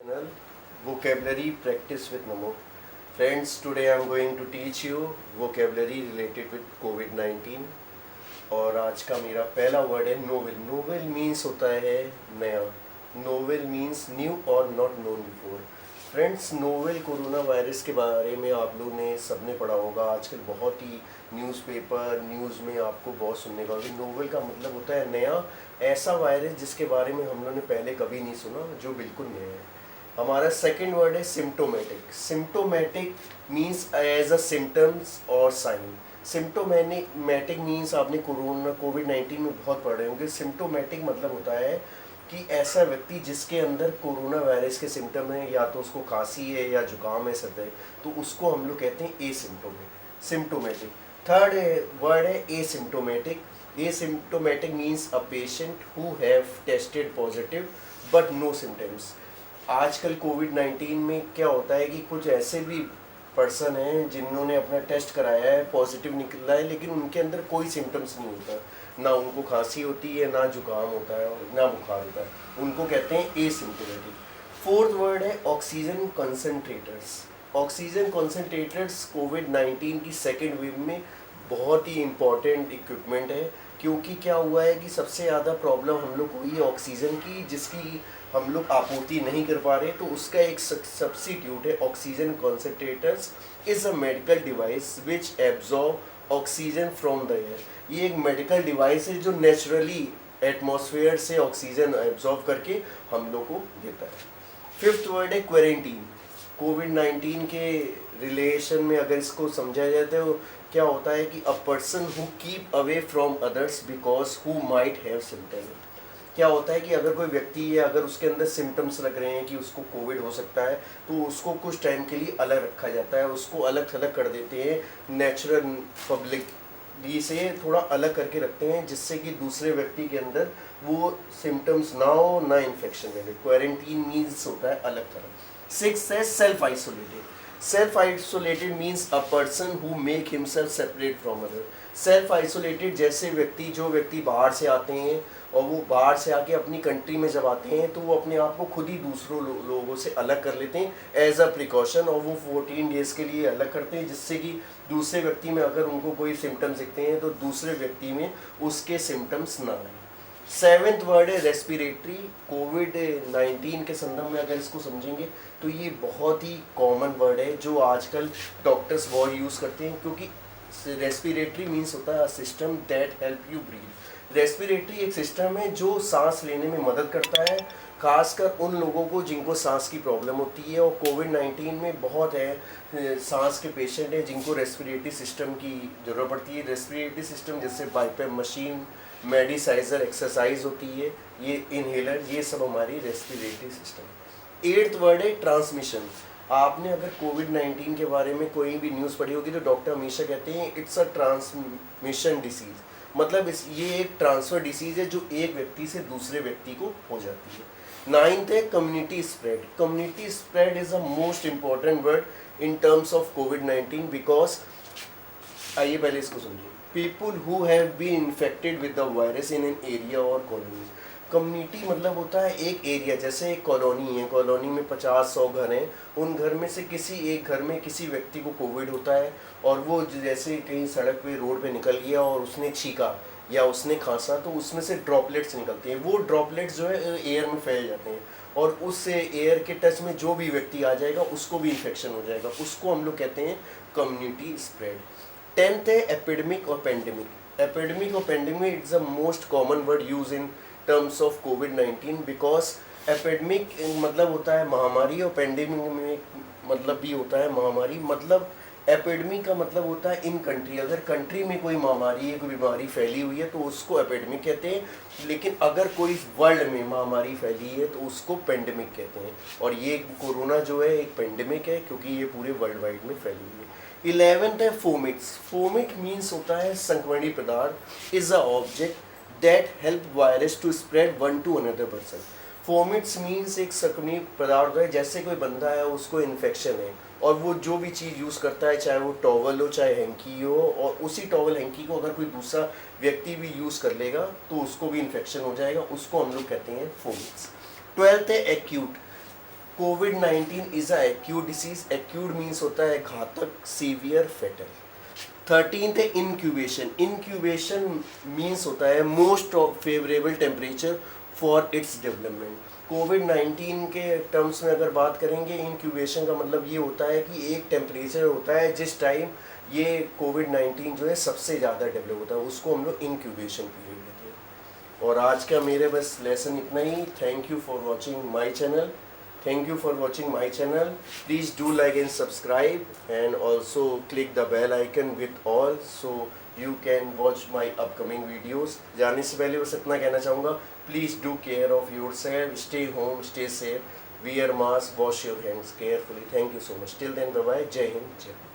channel Vocabulary Practice with Namo. Friends, today I am going to teach you vocabulary related with COVID-19 और आज का मेरा पहला word है नोवेल। नोवेल मीन्स होता है नया। नोवेल मीन्स न्यू और not known before. Friends, novel corona virus के बारे में आप लोगों ने सबने पढ़ा होगा। आजकल बहुत ही न्यूज़पेपर न्यूज़ में आपको बहुत सुनने का होगा। नोवेल का मतलब होता है नया, ऐसा वायरस जिसके बारे में हम लोगों ने पहले कभी नहीं सुना, जो बिल्कुल नया है। हमारा सेकंड वर्ड है symptomatic. Symptomatic means as a symptoms और साइन। सिम्टोमेटिक मीन्स आपने कोविड-19 में बहुत पढ़े होंगे। सिम्टोमेटिक मतलब होता है कि ऐसा व्यक्ति जिसके अंदर कोरोना वायरस के सिम्टम है, या तो उसको खांसी है या जुकाम है, सर है, तो उसको हम लोग कहते हैं सिम्टोमेटिक। थर्ड वर्ड है asymptomatic. Asymptomatic means a patient who have tested positive but no symptoms. आजकल कोविड-19 में क्या होता है कि कुछ ऐसे भी पर्सन हैं जिन्होंने अपना टेस्ट कराया है, पॉजिटिव निकला है, लेकिन उनके अंदर कोई सिम्टम्स नहीं होता। ना उनको खांसी होती है, ना जुकाम होता है, ना बुखार होता है। उनको कहते हैं एसिम्प्टोमेटिक। फोर्थ वर्ड है ऑक्सीजन कंसंट्रेटर्स। ऑक्सीजन कंसंट्रेटर्स कोविड-19 की सेकेंड वेव में बहुत ही इम्पॉर्टेंट इक्विपमेंट है, क्योंकि क्या हुआ है कि सबसे ज़्यादा प्रॉब्लम हम लोग को हुई ऑक्सीजन की, जिसकी हम लोग आपूर्ति नहीं कर पा रहे। तो उसका एक सब्स्टिट्यूट है oxygen concentrators. Is a medical device which absorb oxygen from the air. ये एक मेडिकल डिवाइस है जो नेचुरली एटमॉस्फेयर से ऑक्सीजन एब्जॉर्ब करके हम लोग को देता है। फिफ्थ वर्ड है क्वारंटीन। कोविड-19 के रिलेशन में अगर इसको समझा जाए तो क्या होता है कि a person who keep away from others because who might have symptom. क्या होता है कि अगर कोई व्यक्ति है, अगर उसके अंदर सिम्टम्स लग रहे हैं कि उसको कोविड हो सकता है, तो उसको कुछ टाइम के लिए अलग रखा जाता है, उसको अलग थलग कर देते हैं, नेचुरल पब्लिक से थोड़ा अलग करके रखते हैं, जिससे कि दूसरे व्यक्ति के अंदर वो सिम्टम्स ना हो, ना इन्फेक्शन लगे। क्वारंटीन मीन्स होता है अलग तरह। सिक्स है self isolated. Self isolated means a person who make himself separate from other. Self isolated जैसे जो व्यक्ति बाहर से आते हैं और वो बाहर से आके अपनी कंट्री में जब आते हैं, तो वो अपने आप को खुद ही दूसरों लोगों से अलग कर लेते हैं एज अ प्रिकॉशन, और वो 14 डेज़ के लिए अलग करते हैं, जिससे कि दूसरे व्यक्ति में अगर उनको कोई सिम्टम्स दिखते हैं तो दूसरे व्यक्ति में उसके सिम्टम्स ना आए। सेवेंथ वर्ड है रेस्पिरेटरी। कोविड-19 के संदर्भ में अगर इसको समझेंगे तो ये बहुत ही कॉमन वर्ड है जो आजकल डॉक्टर्स बहुत यूज़ करते हैं, क्योंकि रेस्पिरेटरी मीन्स होता है system that help you breathe. Respiratory एक सिस्टम है जो सांस लेने में मदद करता है, खासकर उन लोगों को जिनको सांस की प्रॉब्लम होती है। और कोविड-19 में बहुत है सांस के पेशेंट हैं जिनको रेस्पिरेटरी सिस्टम की ज़रूरत पड़ती है। रेस्पिरेटरी सिस्टम जैसे बाईपैप मशीन, मेडिसाइजर एक्सरसाइज होती है, ये इनहेलर, ये सब हमारी रेस्पिरेटरी सिस्टम। एट्थ वर्ड है ट्रांसमिशन। आपने अगर कोविड-19 के बारे में कोई भी न्यूज़ पढ़ी होगी तो डॉक्टर हमेशा कहते हैं इट्स अ ट्रांसमिशन डिसीज़। मतलब ये एक ट्रांसफ़र डिसीज़ है जो एक व्यक्ति से दूसरे व्यक्ति को हो जाती है। नाइन्थ है community spread. Community spread is a most important word in terms of कोविड-19 बिकॉज, आइए पहले इसको समझिए। People who have been infected with the virus in an area और कॉलोनी। कम्युनिटी मतलब होता है एक एरिया, जैसे एक कॉलोनी है, कॉलोनी में 50-100 घर हैं, उन घर में से किसी एक घर में किसी व्यक्ति को कोविड होता है, और वो जैसे कहीं सड़क पे रोड पे निकल गया और उसने छींका या उसने खांसा, तो उसमें से ड्रॉपलेट्स निकलते हैं। वो ड्रॉपलेट्स जो है एयर में फैल जाते हैं, और उससे एयर के टच में जो भी व्यक्ति आ जाएगा उसको भी इन्फेक्शन हो जाएगा। उसको हम लोग कहते हैं कम्युनिटी स्प्रेड। टेंथ है एपिडेमिक और पेंडेमिक। एपिडेमिक और pandemic it's the most common word use in terms of कोविड-19 बिकॉज एपिडेमिक मतलब होता है महामारी, और पेंडेमिक में मतलब भी होता है महामारी। मतलब एपिडेमिक का मतलब होता है इन कंट्री, अगर कंट्री में कोई महामारी है, कोई बीमारी फैली हुई है तो उसको एपिडेमिक कहते हैं। लेकिन अगर कोई वर्ल्ड में महामारी फैली है तो उसको पेंडेमिक कहते हैं। और ये कोरोना जो है एक पेंडेमिक है, क्योंकि ये पूरे वर्ल्ड वाइड में फैली हुई है। 11th है फोमिट्स। फोमिट मीन्स होता है संक्रमणीय पदार्थ। Is a object that help virus to spread one to another person. Fomites means एक संक्रमणीय पदार्थ है, जैसे कोई बंदा है उसको इन्फेक्शन है, और वो जो भी चीज़ यूज़ करता है, चाहे वो टॉवल हो चाहे हैंकी हो, और उसी टॉवल हैंकी को अगर कोई दूसरा व्यक्ति भी यूज़ कर लेगा तो उसको भी इन्फेक्शन हो जाएगा, उसको हम लोग कहते हैं फोमिट्स। 12th है acute. Covid is a acute disease. Acute means होता है घातक, सीवियर, फेटल। 13th है इंक्यूबेशन। इंक्यूबेशन मीन्स होता है most favourable temperature for its development. COVID के टर्म्स में अगर बात करेंगे, इंक्यूबेशन का मतलब ये होता है कि एक टेम्परेचर होता है जिस टाइम ये कोविड-19 जो है सबसे ज़्यादा डेवलप होता है, उसको हम लोग इंक्यूबेशन पीरियड कहते हैं। और आज का मेरे बस लेसन इतना ही। Thank you for watching my channel. Thank you for watching my channel. Please do like and subscribe, and also click the bell icon with all so you can watch my upcoming videos. जाने से पहले बस इतना कहना चाहूँगा, please do care of yourself, stay home, stay safe, wear mask, wash your hands carefully. Thank you so much. Till then, bye bye. जय हिंद, जय भारत।